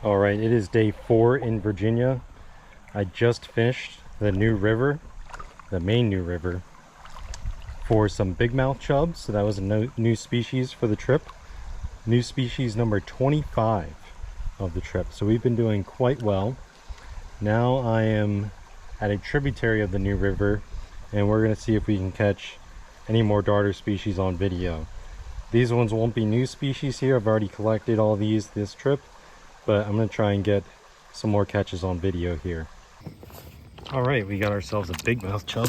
All right, it is day 4 in Virginia. I just fished the new river, the main new river, for some Bigmouth Chubs. So that was a new species for the trip. New species number 25 of the trip. So we've been doing quite well. Now I am at a tributary of the new river, and we're going to see if we can catch any more darter species on video. These ones won't be new species here. I've already collected all these this trip, but I'm going to try and get some more catches on video here. All right, we got ourselves a Bigmouth Chub.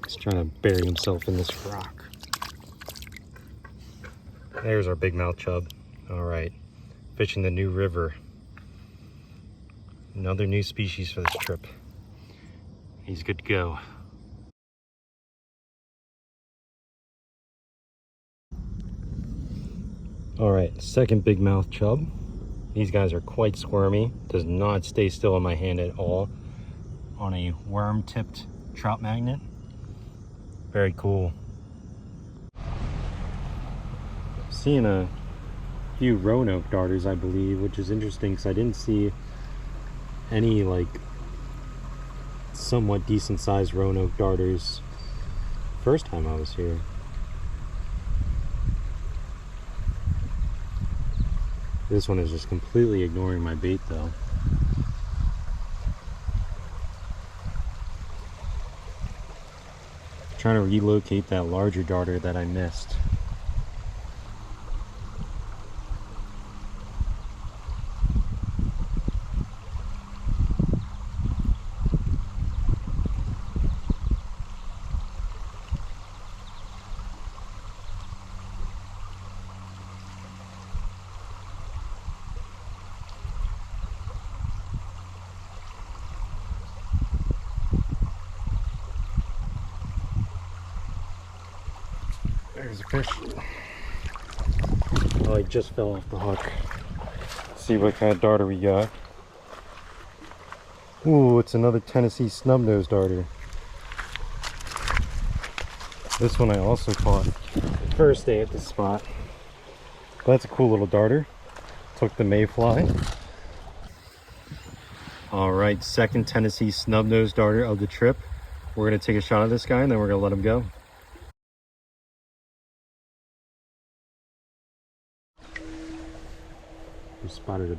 He's trying to bury himself in this rock. There's our Bigmouth Chub. All right, fishing the new river. Another new species for this trip. He's good to go. All right, second Bigmouth Chub. These guys are quite squirmy. Does not stay still in my hand at all. On a worm-tipped trout magnet. Very cool. Seeing a few Roanoke darters, I believe, which is interesting because I didn't see any like somewhat decent sized Roanoke darters first time I was here. This one is just completely ignoring my bait though. Trying to relocate that larger darter that I missed. There's a fish. Oh, he just fell off the hook. Let's see what kind of darter we got. Ooh, it's another Tennessee snub-nosed darter. This one I also caught first day at the spot. But that's a cool little darter. Took the mayfly. Alright, second Tennessee snub-nosed darter of the trip. We're going to take a shot at this guy and then we're going to let him go. We spotted a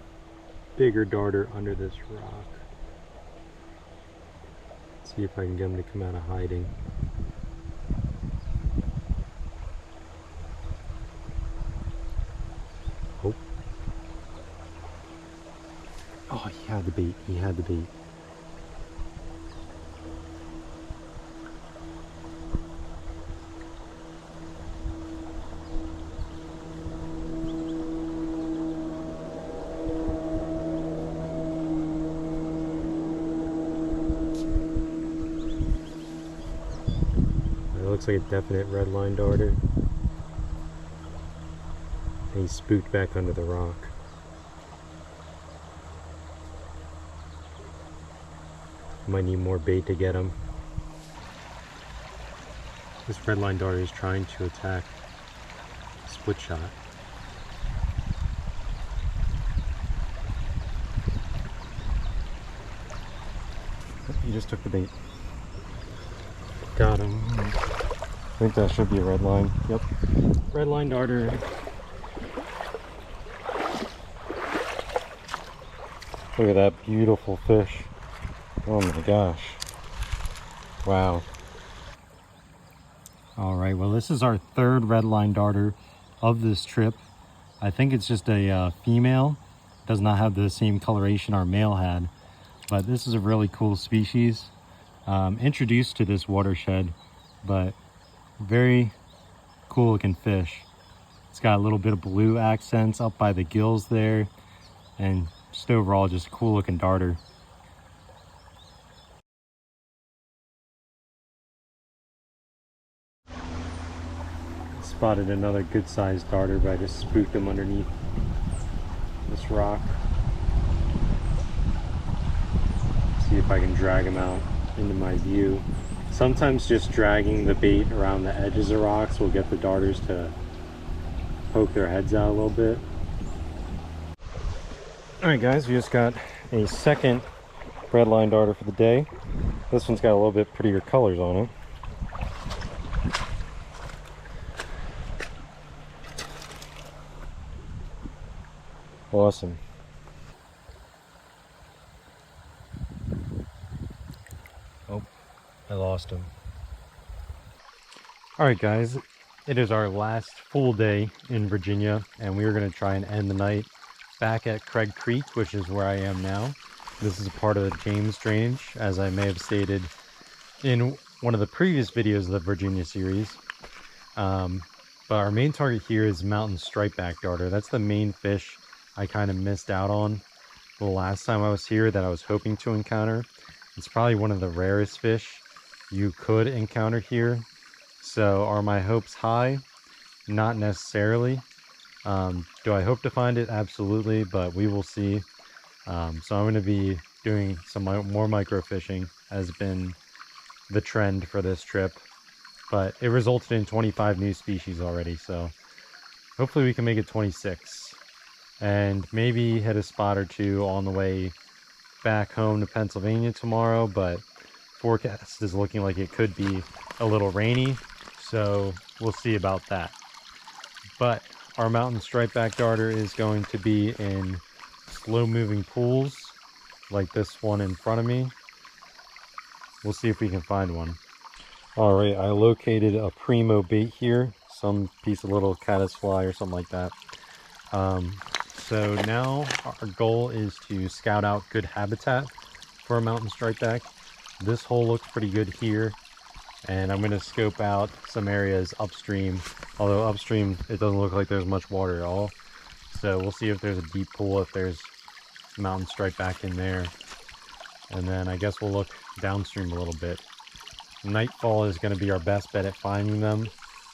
bigger darter under this rock. Let's see if I can get him to come out of hiding. Oh. Oh, he had the bait. He had the bait. Looks like a definite red line darter. And he spooked back under the rock. Might need more bait to get him. This red line darter is trying to attack split shot. He just took the bait. Got him. I think that should be a red line. Yep. Red line darter. Look at that beautiful fish. Oh my gosh. Wow. Alright, well this is our third red line darter of this trip. I think it's just a female. Does not have the same coloration our male had. But this is a really cool species. Introduced to this watershed, but very cool looking fish. It's got a little bit of blue accents up by the gills there, and just overall just a cool looking darter. Spotted another good sized darter, but I just spooked him underneath this rock. See if I can drag him out into my view. Sometimes just dragging the bait around the edges of rocks will get the darters to poke their heads out a little bit. Alright guys, we just got a second breadline darter for the day. This one's got a little bit prettier colors on it. Awesome. Oh, I lost him. Alright guys, it is our last full day in Virginia, and we are going to try and end the night back at Craig Creek, which is where I am now. This is a part of the James drainage, as I may have stated in one of the previous videos of the Virginia series. But our main target here is mountain stripeback darter. That's the main fish I kind of missed out on the last time I was here that I was hoping to encounter. It's probably one of the rarest fish you could encounter here. So are my hopes high? Not necessarily. Do I hope to find it? Absolutely, but we will see. So I'm going to be doing some more microfishing, has been the trend for this trip. But it resulted in 25 new species already, so hopefully we can make it 26. And maybe hit a spot or two on the way back home to Pennsylvania tomorrow, but forecast is looking like it could be a little rainy, so we'll see about that. But our mountain stripeback darter is going to be in slow moving pools like this one in front of me. We'll see if we can find one. Alright, I located a primo bait here, some piece of little caddisfly or something like that. So now our goal is to scout out good habitat for a mountain stripeback. This hole looks pretty good here, and I'm going to scope out some areas upstream, although upstream it doesn't look like there's much water at all. So we'll see if there's a deep pool, if there's mountain stripeback in there, and then I guess we'll look downstream a little bit. Nightfall is going to be our best bet at finding them.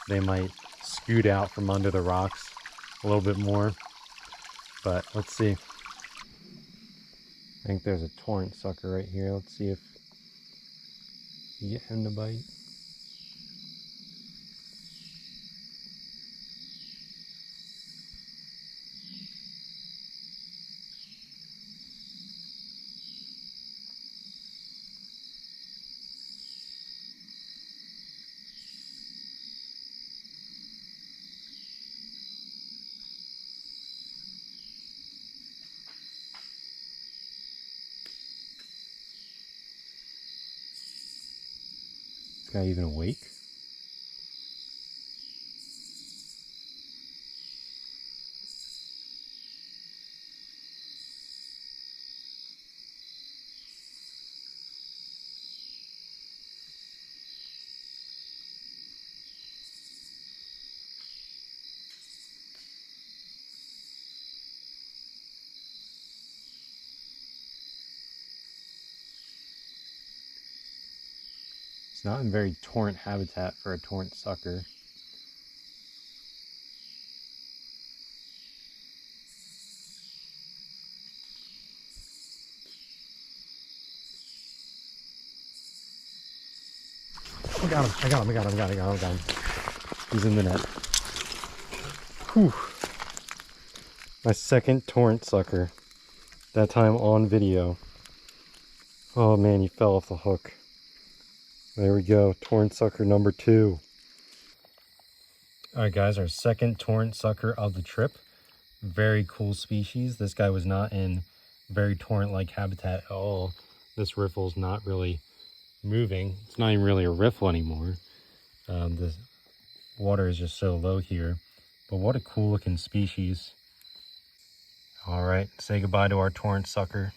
They might scoot out from under the rocks a little bit more, but let's see. I think there's a torrent sucker right here. Let's see if you get him to bite. Is this guy even awake? It's not in very torrent habitat for a torrent sucker. I got him. He's in the net. Whew. My second torrent sucker. That time on video. Oh man, he fell off the hook. There we go, torrent sucker number 2. Alright guys, our second torrent sucker of the trip. Very cool species. This guy was not in very torrent-like habitat at all. This riffle's not really moving. It's not even really a riffle anymore. The water is just so low here. But what a cool looking species. Alright, say goodbye to our torrent sucker.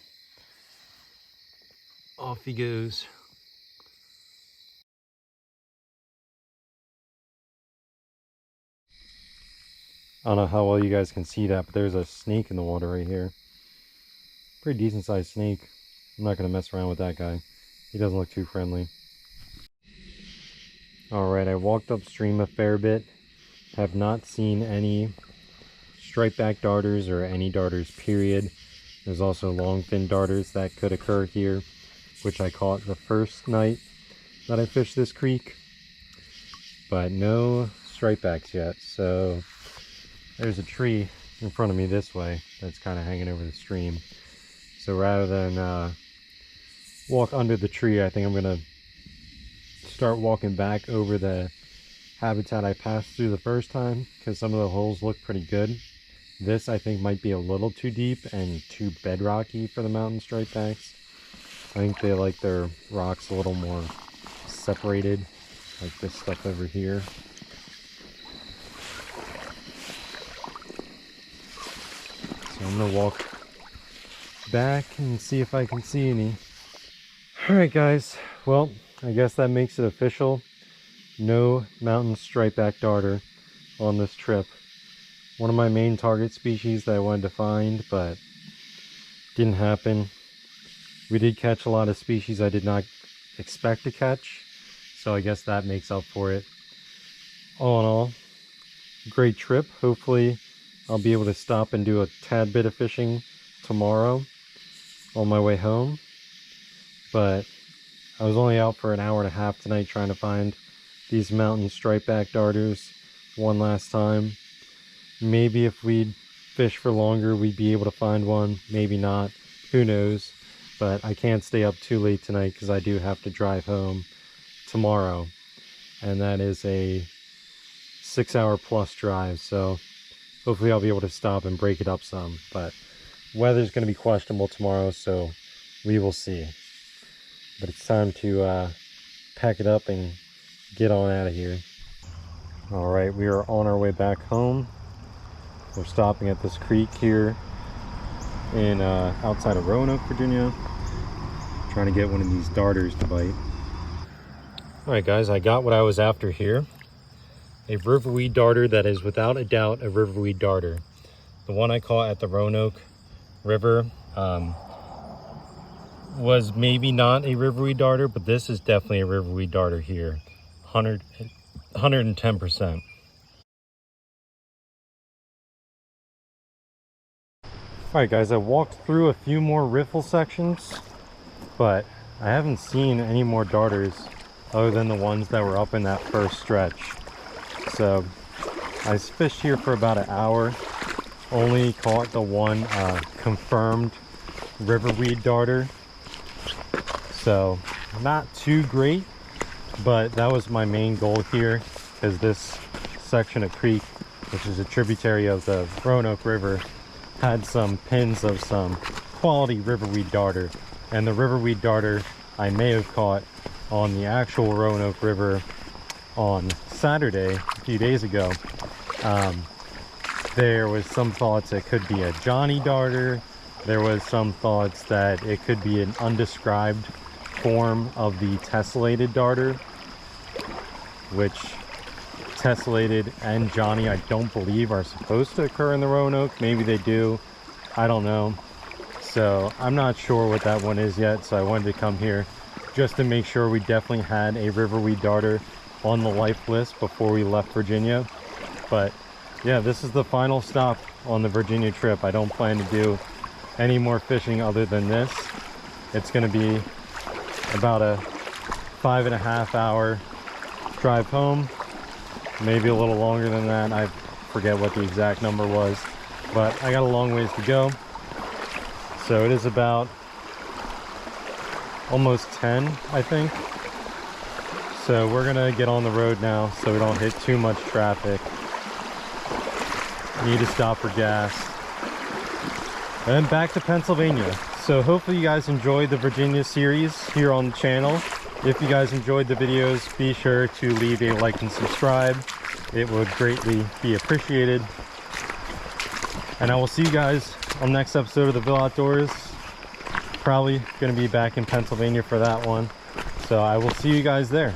Off he goes. I don't know how well you guys can see that, but there's a snake in the water right here. Pretty decent sized snake. I'm not going to mess around with that guy. He doesn't look too friendly. Alright, I walked upstream a fair bit. Have not seen any stripeback darters or any darters period. There's also longfin darters that could occur here, which I caught the first night that I fished this creek. But no stripebacks yet, so there's a tree in front of me this way that's kind of hanging over the stream. So rather than walk under the tree, I think I'm gonna start walking back over the habitat I passed through the first time, because some of the holes look pretty good. This I think might be a little too deep and too bedrocky for the mountain striped backs. I think they like their rocks a little more separated, like this stuff over here. So I'm gonna walk back and see if I can see any. Alright guys, well, I guess that makes it official. No mountain striped back darter on this trip. One of my main target species that I wanted to find, but didn't happen. We did catch a lot of species I did not expect to catch, so I guess that makes up for it. All in all, great trip. Hopefully I'll be able to stop and do a tad bit of fishing tomorrow on my way home. But I was only out for an hour and a half tonight trying to find these mountain striped back darters one last time. Maybe if we'd fish for longer we'd be able to find one, maybe not, who knows. But I can't stay up too late tonight because I do have to drive home tomorrow, and that is a 6-hour plus drive, so hopefully I'll be able to stop and break it up some. But weather's going to be questionable tomorrow, so we will see. But it's time to pack it up and get on out of here. Alright, we are on our way back home. We're stopping at this creek here in outside of Roanoke, Virginia. Trying to get one of these darters to bite. Alright guys, I got what I was after here. A riverweed darter that is without a doubt a riverweed darter. The one I caught at the Roanoke River was maybe not a riverweed darter, but this is definitely a riverweed darter here. 110%. Alright guys, I walked through a few more riffle sections, but I haven't seen any more darters other than the ones that were up in that first stretch. So I fished here for about an hour, only caught the one confirmed riverweed darter. So not too great, but that was my main goal here, because this section of creek, which is a tributary of the Roanoke River, had some pins of some quality riverweed darter. And the riverweed darter I may have caught on the actual Roanoke River on Saturday a few days ago. There was some thoughts it could be a Johnny darter. There was some thoughts that it could be an undescribed form of the tessellated darter, which tessellated and Johnny I don't believe are supposed to occur in the Roanoke. Maybe they do, I don't know. So I'm not sure what that one is yet, so I wanted to come here just to make sure we definitely had a riverweed darter on the life list before we left Virginia. But yeah, this is the final stop on the Virginia trip. I don't plan to do any more fishing other than this. It's going to be about a 5.5 hour drive home, maybe a little longer than that. I forget what the exact number was, but I got a long ways to go. So it is about almost 10, I think. So we're gonna get on the road now so we don't hit too much traffic. Need to stop for gas. And then back to Pennsylvania. So hopefully you guys enjoyed the Virginia series here on the channel. If you guys enjoyed the videos, be sure to leave a like and subscribe. It would greatly be appreciated. And I will see you guys on the next episode of the Ville Outdoors. Probably going to be back in Pennsylvania for that one. So I will see you guys there.